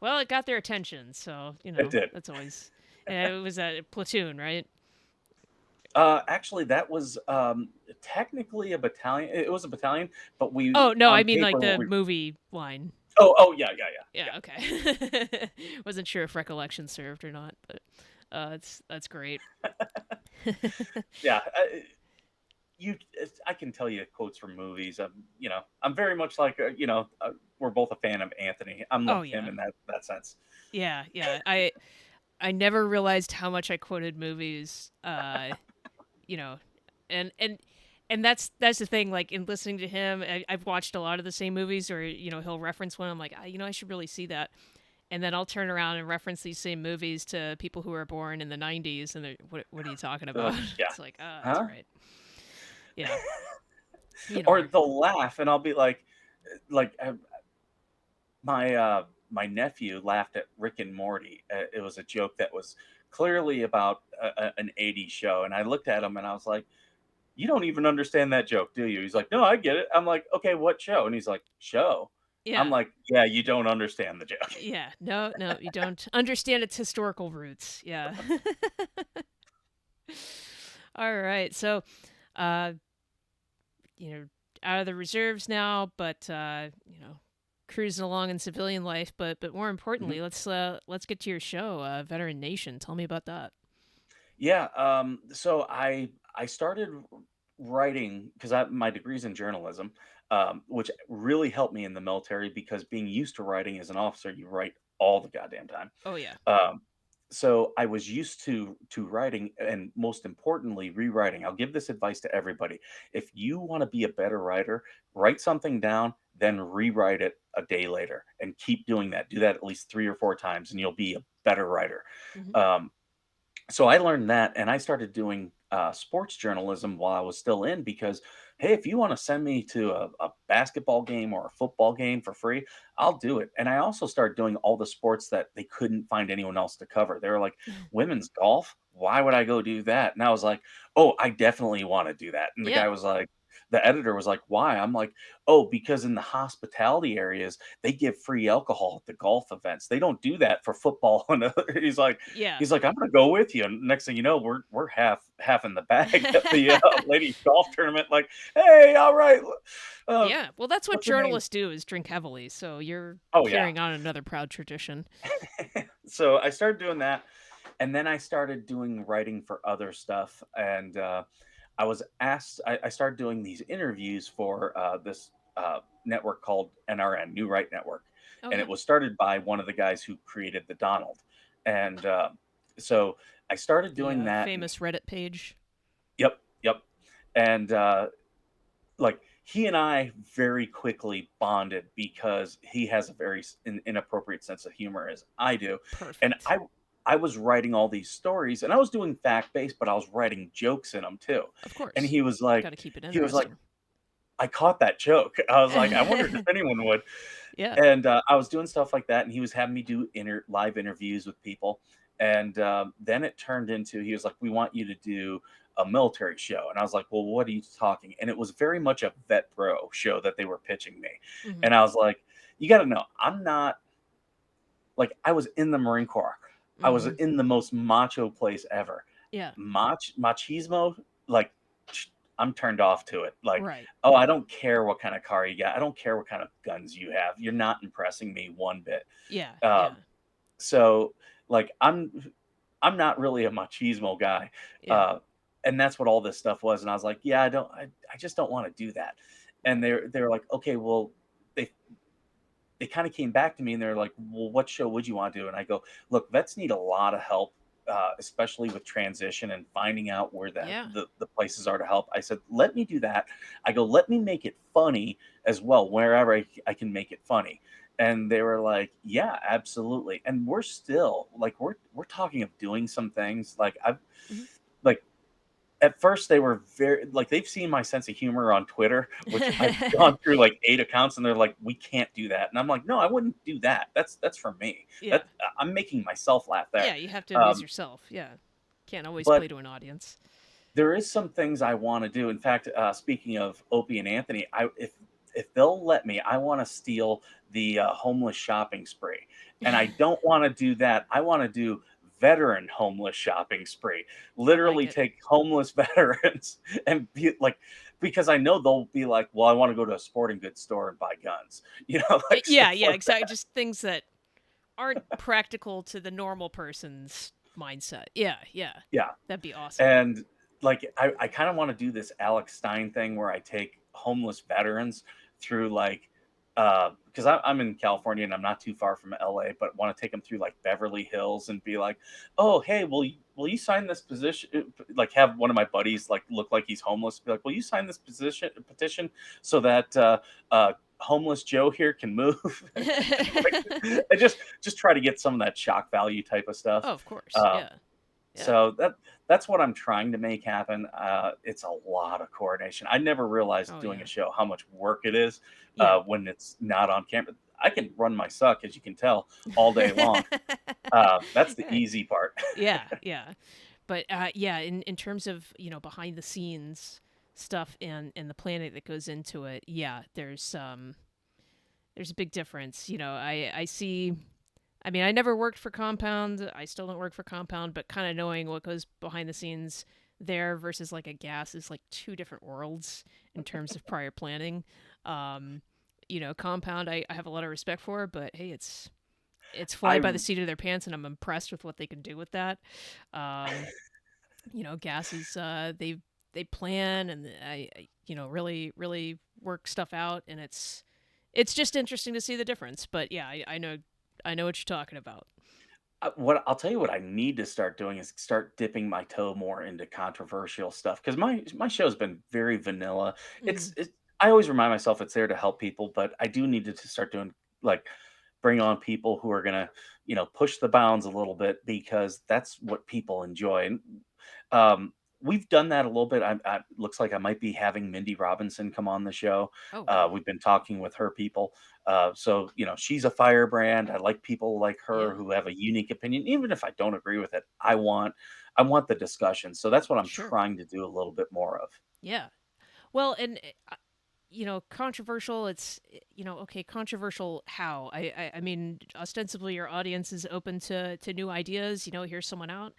Well, it got their attention, so It did. that's always. It was a platoon, right? Actually, that was technically a battalion. It was a battalion, but we Oh no, I on mean like paper the we. movie line. Oh, yeah, yeah, yeah, Yeah, okay. Wasn't sure if recollection served or not, but that's great. yeah. I can tell you quotes from movies. I'm very much like we're both a fan of Anthony. I'm Oh like him yeah, in that sense. yeah, yeah. I never realized how much I quoted movies. You know, and and and that's the thing. Like in listening to him, I've watched a lot of the same movies, or he'll reference one. I'm like, I should really see that. And then I'll turn around and reference these same movies to people who were born in the '90s, and they're, what are you talking They're about? like, yeah, It's like, that's huh? right. Yeah, Or or they'll laugh, and I'll be like my nephew laughed at Rick and Morty. It was a joke that was clearly about an '80s show, and I looked at him and I was like, "You don't even understand that joke, do you?" He's like, "No, I get it." I'm like, "Okay, what show?" And he's like, "Show." I'm yeah, like, "Yeah, you don't understand the joke." yeah. No, no, you don't understand its historical roots. Yeah. All right, so, uh, you know, out of the reserves now, but cruising along in civilian life. But more Mhm. importantly, let's get to your show, Veteran Nation. Tell me about that. Yeah. So I started writing because my degree's in journalism, which really helped me in the military because being used to writing as an officer, you write all the goddamn time. Oh yeah. Um, so I was used to writing and most importantly rewriting. I'll give this advice to everybody. If you want to be a better writer, write something down, then rewrite it a day later and keep doing that. Do that at least 3 or 4 times and you'll be a better writer. Hmm. Um, so I learned that, and I started doing sports journalism while I was still in because, hey, if you want to send me to a basketball game or a football game for free, I'll do it. And I also started doing all the sports that they couldn't find anyone else to cover. They were like, women's golf? Why would I go do that? And I was like, oh, I definitely want to do that. And the Yeah. guy was like, the editor was like, why? I'm like, oh, because in the hospitality areas, they give free alcohol at the golf events. They don't do that for football. And he's like, Yeah. He's like, "I'm gonna go with you." And next thing you know, we're half in the bag at the ladies golf tournament. Like, hey, all right, Yeah. Well, that's what what's your name? journalists do is drink heavily. So you're Oh yeah. carrying on another proud tradition. So I started doing that, and then I started doing writing for other stuff, and I was asked. I started doing these interviews for this network called NRN, New Right Network, Oh and yeah. it was started by one of the guys who created the Donald, and so I started The doing that. And famous Reddit page. yep, yep, and like he and I very quickly bonded because he has a very inappropriate sense of humor as I do, and Perfect. I was writing all these stories and I was doing fact based, but I was writing jokes in them too, Of and course. Got to keep it he was like, interesting. I caught that joke. I was like, I wondered if anyone would, Yeah. and I was doing stuff like that, and he was having me do live interviews with people, and then it turned into he was like, "We want you to do a military show," and I was like, "Well, what are you talking?" And it was very much a vet bro show that they were pitching me, Hmm. and I was like, "You got to know, I'm not like I was in the Marine Corps, I was Hmm. in the most macho place ever, Yeah. machismo, like." I'm turned off to it. Like, Right. oh, I don't care what kind of car you got. I don't care what kind of guns you have. You're not impressing me one bit. Yeah. Um, Yeah. so like I'm not really a machismo guy. Yeah. Uh, and that's what all this stuff was. And I was like, yeah, I just don't want to do that. And they're like, okay, well, they they kind of came back to me and they're like, well, what show would you want to do? And I go, look, vets need a lot of help, especially with transition and finding out where Yeah. the places are to help. I said, let me do that. I go, let me make it funny as well, wherever I can make it funny. And they were like, yeah, absolutely. And we're still like, we're talking of doing some things like Mhm. like at first they were very like they've seen my sense of humor on Twitter, which I've gone through like 8 accounts and they're like, "We can't do that." And I'm like, "No, I wouldn't do that. That's for me. Yeah. That I'm making myself laugh there." Yeah, you have to amuse Um, yourself. Yeah. Can't always play but to an audience. there is some things I wanna do. In fact, speaking of Opie and Anthony, I if they'll let me, I wanna steal the, homeless shopping spree, and I don't wanna do that. I wanna do veteran homeless shopping spree. I like Literally it. take homeless veterans and be like because I know they'll be like, "Well, I wanna go to a sporting goods store and buy guns," like Yeah, stuff yeah, like exactly. Just things that aren't practical to the normal person's mindset. Yeah, yeah. yeah. That'd be awesome. And like I kind of want to do this Alex Stein thing where I take homeless veterans through like because I'm in California and I'm not too far from LA, but want to take them through like Beverly Hills and be like, oh hey, will you sign this position? Like have one of my buddies like look like he's homeless, be like, will you sign this petition so that homeless Joe here can move? Like, I just try to get some of that shock value type of stuff. Oh, of course. Um, Yeah. Yeah. so that's what I'm trying to make happen. It's a lot of coordination. I never realized Oh, doing a yeah. show how much work it is Yeah. when it's not on camera. I can run my suck, as you can tell, all day long. That's the Yeah. easy part. Yeah, yeah. But yeah, in terms of behind the scenes stuff and the planning that goes into it, yeah, there's a big difference. I see. I mean, I never worked for Compound. I still don't work for Compound, but kind of knowing what goes behind the scenes there versus like a gas is like two different worlds in terms of prior planning. Um, Compound I have a lot of respect for, but hey, it's fly I by the seat of their pants, and I'm impressed with what they can do with that. Um, Gas is they plan and really really work stuff out, and it's just interesting to see the difference. But yeah, I know what you're talking about. what I'll tell you what I need to start doing is start dipping my toe more into controversial stuff because my show's been very vanilla. Hmm. I always remind myself it's there to help people, but I do need to start doing like bring on people who are gonna push the bounds a little bit because that's what people enjoy. And um, we've done that a little bit. Looks like I might be having Mindy Robinson come on the show. Oh wow. We've been talking with her people. So, she's a firebrand. I like people like her Yeah. who have a unique opinion. Even if I don't agree with it, I want the discussion. So that's what I'm Sure. trying to do a little bit more of. Yeah. Well, and controversial. It's okay. Controversial. How? I mean, ostensibly, your audience is open to new ideas. Hear someone out.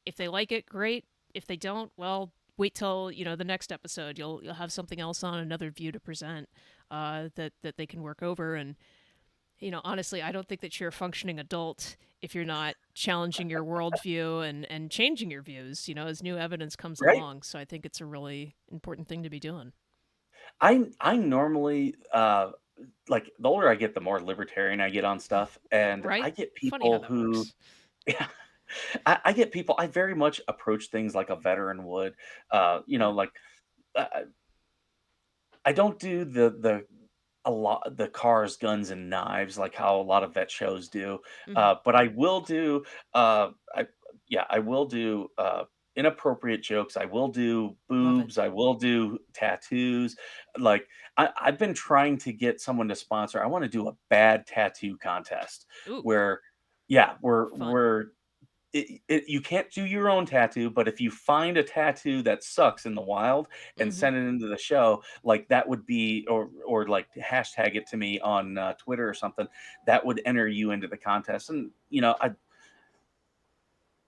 If they like it, great. If they don't, well, wait till the next episode. You'll have something else on, another view to present that they can work over. And honestly, I don't think that you're a functioning adult if you're not challenging your worldview and changing your views. As new evidence comes Right. along. So I think it's a really important thing to be doing. I normally like the older I get, the more libertarian I get on stuff. And I Right? get Funny how people that who works. yeah, I get people. I very much approach things like a veteran would. Yeah. Like uh, I don't do a lot the cars, guns, and knives like how a lot of vet shows do. Hmm. But I will do. I Yeah, I will do inappropriate jokes. I will do Love it. boobs. I will do tattoos. Like I've been trying to get someone to sponsor. I want to do a bad tattoo contest Ooh, where, yeah, fun. you can't do your own tattoo, but if you find a tattoo that sucks in the wild and Hmm. send it into the show, like that would be, or like hashtag it to me on Twitter or something, that would enter you into the contest. And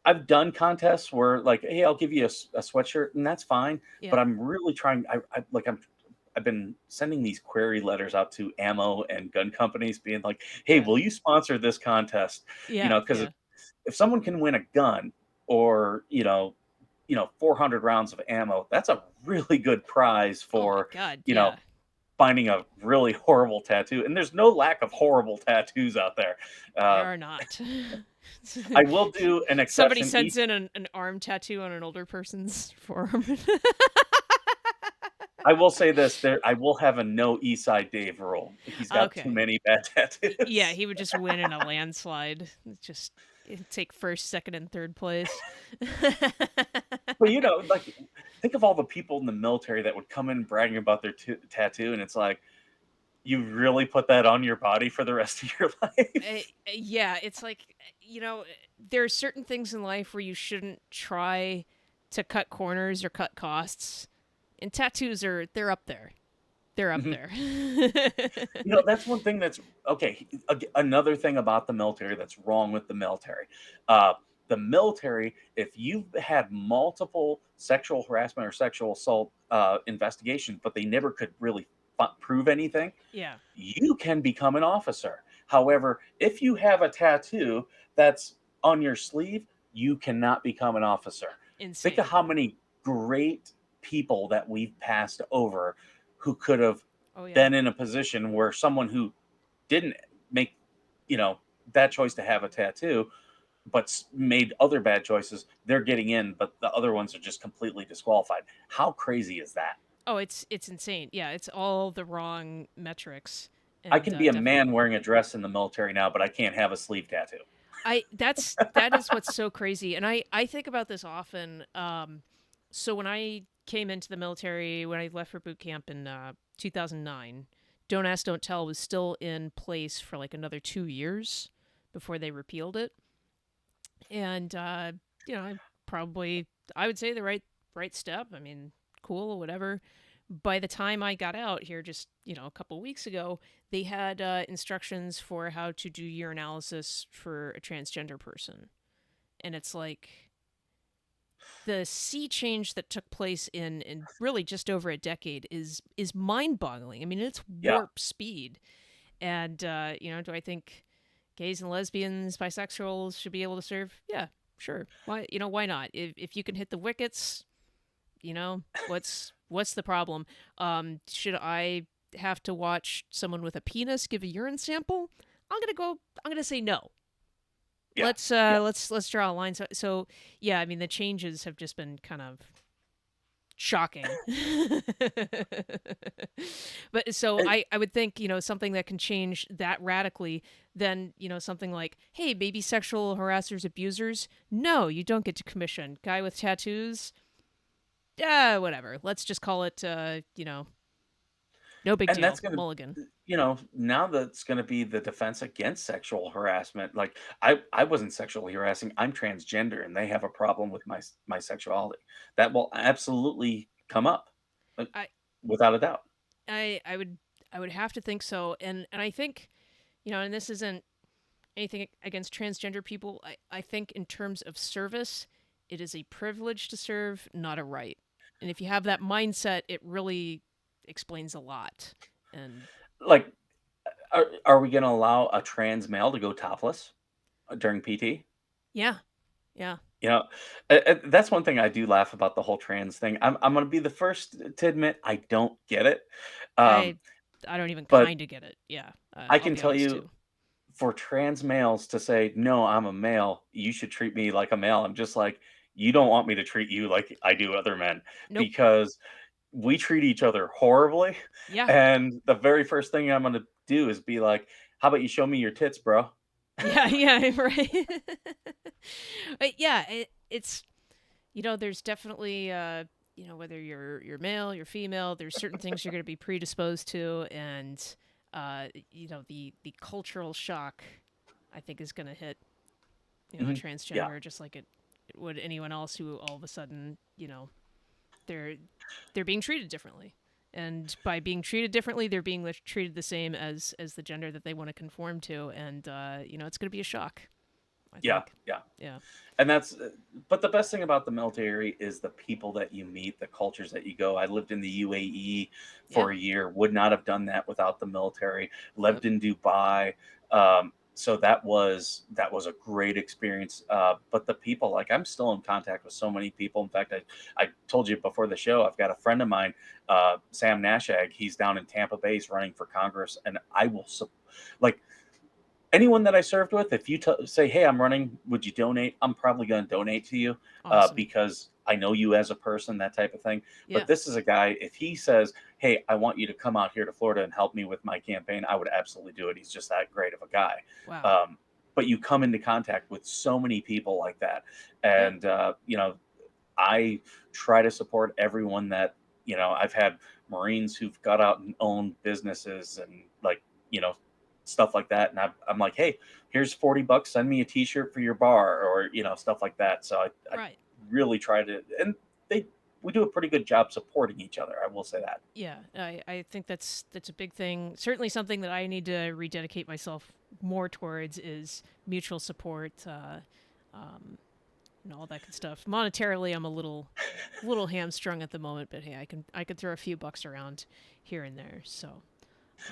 I've done contests where like, hey, I'll give you a sweatshirt, and that's fine. Yeah. But I'm really trying. I've been sending these query letters out to ammo and gun companies, being like, hey, Yeah. will you sponsor this contest? Yeah. Because Yeah. if someone can win a gun or 400 rounds of ammo. That's a really good prize Oh my for, god, you know, yeah. finding a really horrible tattoo. And there's no lack of horrible tattoos out there. There Uh, are not. I will do an Somebody exception sends each. in an arm tattoo on an older person's forearm. I will say this: I will have a no Eastside Dave rule. He's got too Okay. many bad Yeah, tattoos. he would just win in a landslide. Just take first, second, and third place. But like, think of all the people in the military that would come in bragging about their tattoo, and it's like, you really put that on your body for the rest of your life. Yeah, it's like, there are certain things in life where you shouldn't try to cut corners or cut costs. And tattoos they're up there. They're up Mhm. there. That's one thing that's okay. Another thing about the military that's wrong with the military. Uh, the military, if you've had multiple sexual harassment or sexual assault investigations, but they never could really prove anything, Yeah, you can become an officer. However, if you have a tattoo that's on your sleeve, you cannot become an officer. Think of insane. how many great people that we've passed over who could have Oh yeah. been in a position where someone who didn't make, you know, that choice to have a tattoo, but made other bad choices, they're getting in, but the other ones are just completely disqualified. How crazy is that? Oh, it's insane. Yeah, it's all the wrong metrics, I and can be a man definitely. wearing a dress in the military now, but I can't have a sleeve tattoo. That is what's so crazy, and I think about this often. So when I came into the military, when I left for boot camp in 2009, Don't Ask, Don't Tell was still in place for like another 2 years before they repealed it, and I probably I would say the right step. I mean, cool or whatever. By the time I got out here, just a couple weeks ago, they had instructions for how to do urinalysis for a transgender person, and it's like the sea change that took place in really just over a decade is mind boggling. I mean, it's Yeah. warp speed, and do I think gays and lesbians, bisexuals should be able to serve? Yeah, sure. Why not? If you can hit the wickets, what's the problem? Should I have to watch someone with a penis give a urine sample? I'm gonna say no. Yeah. Let's Yeah. uh let's draw a line. So yeah, I mean the changes have just been kind of shocking. But so And I would think, something that can change that radically, then, something like, hey, maybe sexual harassers, abusers, no, you don't get to commission. Guy with tattoos, yeah, whatever. Let's just call it, no big and that's deal. gonna Mulligan. now that's gonna be the defense against sexual harassment. Like, I wasn't sexually harassing. I'm transgender, and they have a problem with my sexuality. That will absolutely come up, uh, I without a doubt. I would have to think so. And I think, and this isn't anything against transgender people. I think in terms of service, it is a privilege to serve, not a right. And if you have that mindset, it really explains a lot. And Like, are we gonna allow a trans male to go topless during PT? yeah, yeah. You know, that's one thing I do laugh about the whole trans thing. I'm gonna be the first to admit I don't get it, I um, I don't even but kind of get it. Yeah, I I'll can be tell honest you, too. for trans males to say, "No, I'm a male. You should treat me like a male." I'm just like, "You don't want me to treat you like I do other men," Nope. because we treat each other horribly, Yeah, and the very first thing I'm gonna do is be like, "How about you show me your tits, bro?" yeah, yeah. Right. But yeah, it's there's definitely whether you're male, you're female, there's certain things you're going to be predisposed to, and the cultural shock I think is going to hit a Mhm. Yeah. transgender just like it would anyone else who all of a sudden they're they're being treated differently. And by being treated differently, they're being treated the same as the gender that they want to conform to, and it's going to be a shock. I Yeah, think. yeah. Yeah. And but the best thing about the military is the people that you meet, the cultures that you go. I lived in the UAE Yeah. for a year, would not have done that without the military. Yep. Lived in Dubai. so that was a great experience. But the people, like I'm still in contact with so many people. In fact, I told you before the show, I've got a friend of mine, Sam Nashag. He's down in Tampa Bay, he's running for Congress, and I will like anyone that I served with, if you say, "Hey, I'm running, would you donate?" I'm probably going to donate to you, Awesome. because I know you as a person, that type of thing. But Yeah. this is a guy. If he says, "Hey, I want you to come out here to Florida and help me with my campaign," I would absolutely do it. He's just that great of a guy. Wow. Um, but you come into contact with so many people like that, Yeah. and I try to support everyone that I've had Marines who've got out and owned businesses and you know stuff like that, and I'm like, hey, here's $40, send me a T-shirt for your bar, or stuff like that. So I Right. really try to, and they we do a pretty good job supporting each other. I will say that. Yeah, I think that's a big thing. Certainly something that I need to rededicate myself more towards is mutual support, um, and all that good stuff. Monetarily, I'm a little hamstrung at the moment, but hey, I can throw a few bucks around here and there. So,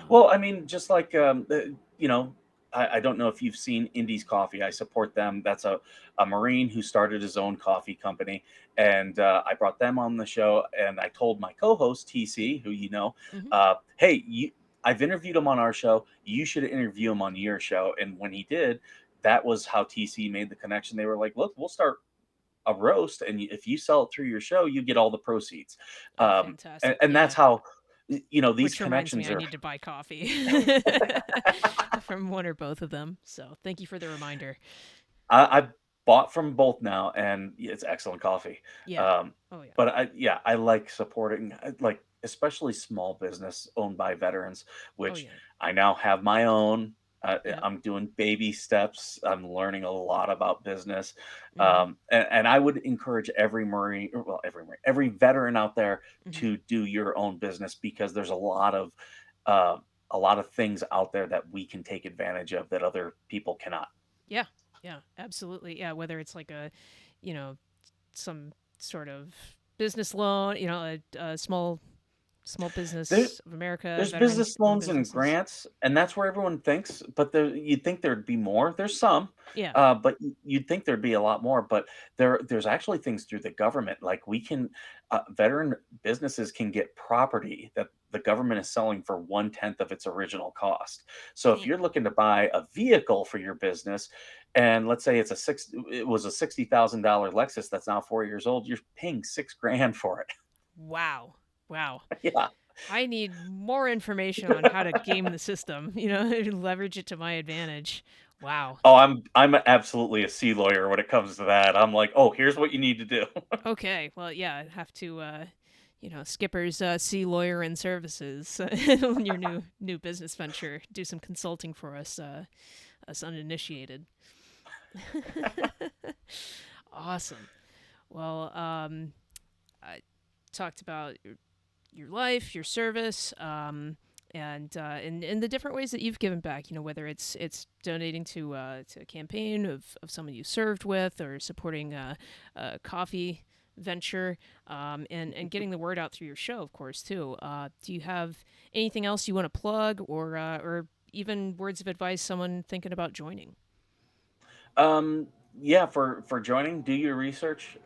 Well, um, I mean, just like I don't know if you've seen Indies Coffee. I support them. That's a Marine who started his own coffee company, and I brought them on the show. And I told my co-host TC, who mhm. hey, I've interviewed him on our show. You should interview him on your show. And when he did, that was how TC made the connection. They were like, "Look, we'll start a roast, and if you sell it through your show, you get all the proceeds." Oh, And, fantastic! that's Yeah. how these Which reminds me, connections I are. need to buy coffee from one or both of them. So, thank you for the reminder. I've bought from both now, and it's excellent coffee. Yeah. Um, Oh yeah. but I like supporting, like especially small business owned by veterans, Oh which yeah. I now have my own. Yeah. I'm doing baby steps. I'm learning a lot about business, Mhm. and I would encourage every Marine, or, well, every veteran out there Mhm. to do your own business, because there's uh, a lot of things out there that we can take advantage of that other people cannot. Yeah. Yeah. Absolutely. Yeah. Whether it's like a, you know, some sort of business loan, a small There, business of America, There's veteran business owned loans and businesses. grants, and that's where everyone thinks, but you'd think there'd be more. There's some, Yeah. but you'd think there'd be a lot more. But there's actually things through the government. Like veteran businesses can get property that the government is selling for 1/10 of its original cost. So if Damn. you're looking to buy a vehicle for your business, and let's say it was a $60,000 Lexus that's now 4 years old, you're paying 6 grand for it. Wow. Wow. Yeah. I need more information on how to game the system, leverage it to my advantage. Wow. Oh, I'm absolutely a sea lawyer when it comes to that. I'm like, "Oh, here's what you need to do." Okay. Well, yeah, I'd have to, Skipper's Sea Lawyer and Services, your new business venture. Do some consulting for us uninitiated. Awesome. Well, I talked about your life, your service, and the different ways that you've given back. Whether it's donating to a campaign of someone you served with, or supporting a coffee venture, and getting the word out through your show, of course, too. Do you have anything else you want to plug, or even words of advice someone thinking about joining? Um, yeah, for joining, do your research,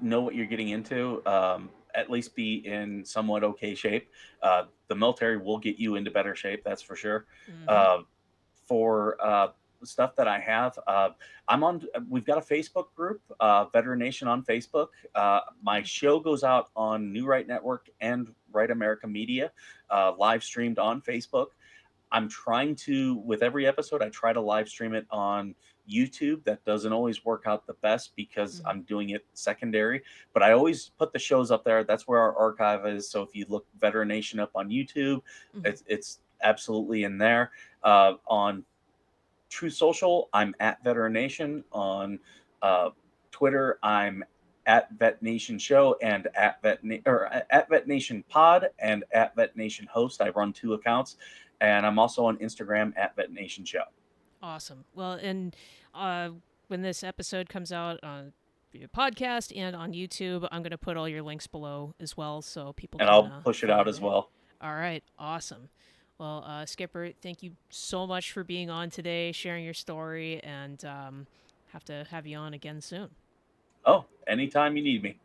know what you're getting into, at least be in somewhat okay shape. The military will get you into better shape, that's for sure. Mm-hmm. Uh, for stuff that I have, we've got a Facebook group, Veteran Nation on Facebook. My show goes out on New Right Network and Right America Media, live streamed on Facebook. I'm trying to, with every episode, I try to live stream it on YouTube. That doesn't always work out the best because Mm-hmm. I'm doing it secondary, but I always put the shows up there. That's where our archive is. So if you look Veteran Nation up on YouTube, Mm-hmm. it's absolutely in there. On True Social, I'm at Veteran Nation. On uh, Twitter, I'm at Vet Nation Show and at Vet Nation Pod and at Vet Nation Host. I run two accounts, and I'm also on Instagram at Vet Nation Show. Awesome. Well, and uh, when this episode comes out on your podcast and on YouTube, I'm going to put all your links below as well, so people And can I'll push it out find as there. well. All right. Awesome. Well, Skipper, thank you so much for being on today, sharing your story, and have to have you on again soon. Oh, anytime you need me.